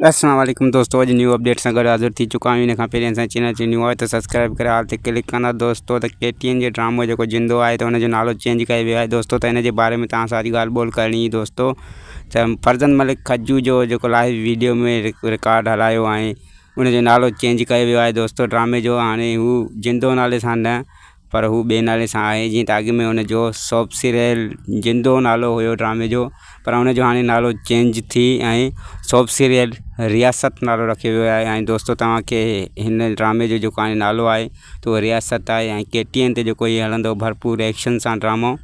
अस्सलाम वालेकुम दोस्तों, अॼु न्यू अपडेट सां गॾु हाज़िर थी चुका आहियूं। इन खां पहिरीं असांजे चैनल ते न्यू आहे त सब्सक्राइब करे हाल ते क्लिक कंदा दोस्तों। त KTN जे ड्रामो जेको जिंदो आहे त हुनजो नालो चेंज कयो वियो आहे दोस्तों। त हिन जे बारे में तव्हां सां ॻाल्हि ॿोल करणी दोस्तों। त फरज़न मलिक खजू जो जेको लाइव वीडियो में रिकॉर्ड हलायो आहे उनजो नालो चेंज कयो वियो आहे दोस्तों ड्रामे जो। हाणे हू जिंदो नाले सां न पर हू ॿिए नाले सां आहे। जीअं त अॻु में हुनजो सोप सीरियल जिंदो नालो हुयो ड्रामे जो, पर हुनजो हाणे नालो चेंज थी ऐं सोप सीरियल रियासत नालो रखियो वियो आहे। ऐं दोस्तों तव्हांखे हिन ड्रामे जो जेको हाणे नालो आहे त उहो रियासत आहे। ऐं KTN ते जेको हीअ हलंदो भरपूर एक्शन सां ड्रामो,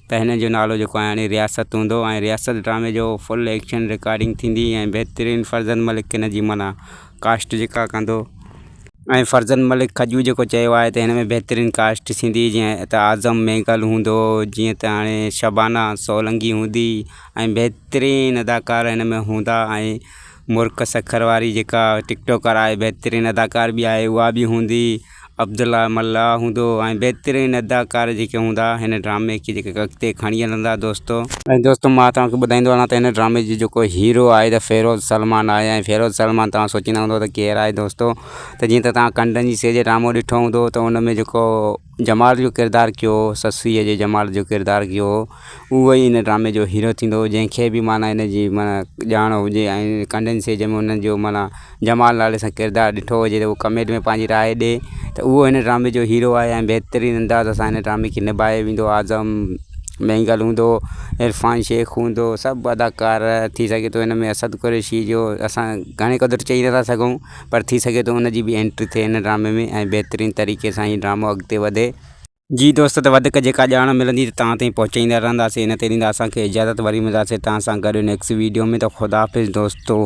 त हिन जो नालो जेको आहे हाणे रियासत हूंदो। ऐं रियासत ड्रामे जो फुल एक्शन रिकॉर्डिंग थींदी ऐं बहितरीनु फरज़न मलिक हिन जी माना कास्ट जेका कंदो। ऐं फरज़न मलिक खजू जेको चयो आहे त हिन में बहितरीनु कास्ट थींदी, जीअं त आज़म मेघल हूंदो, जीअं त हाणे शबाना सोलंकी हूंदी ऐं बहितरीनु अदाकार हिन में हूंदा। ऐं मुर्क सखर वारी जेका टिकटॉकर आहे बहितरीनु अदाकार बि आहे उहा बि हूंदी। अब्दुल्ला मल्ला हूंदो ऐं बहितरीनु अदाकार जेके हूंदा हिन ड्रामे खे जेके अॻिते खणी हलंदा दोस्तों। ऐं दोस्तों मां तव्हांखे ॿुधाईंदो वञा त हिन ड्रामे जो जेको हीरो आहे त फ़िरोज़ सलमान आहे। ऐं फ़िरोज़ सलमान तव्हां सोचींदा हूंदो त केरु आहे दोस्तों। त जीअं त तव्हां कंडन जी सेज ड्रामो ॾिठो हूंदो त हुन में जेको जमाल जो किरदारु कयो, ससूईअ जे जमाल जो किरदारु कयो, उहो ई हिन ड्रामे जो हीरो थींदो। जंहिंखे बि माना हिन जी माना ॼाण हुजे ऐं कंडन सेज में हुननि जो माना जमाल नाले सां किरदारु ॾिठो हुजे त उहो कमेंट में पंहिंजी राय ॾिए त उहो हिन ड्रामे जो हीरो आहे। ऐं बहितरीनु अंदाज़ सां हिन ड्रामे खे निभाए वेंदो। आज़म मेंगल हूंदो, इरफान शेख हूंदो, सभु अदाकार थी सघे थो हिन में असद कुरैशी जो असां घणे क़दुरु चई नथा सघूं, पर थी सघे थो हुनजी बि एंट्री थिए हिन ड्रामे में ऐं बहितरीनु तरीक़े सां ही ड्रामो अॻिते वधे। जी दोस्त, त वधीक जेका ॼाण मिलंदी त तव्हां ताईं पहुचाईंदा रहंदासीं। हिन ते ॾींदा असांखे इजाज़त, वरी मिलंदासीं तव्हां सां गॾु नेक्स्ट वीडियो में। त ख़ुदा हाफ़िज़ दोस्तों।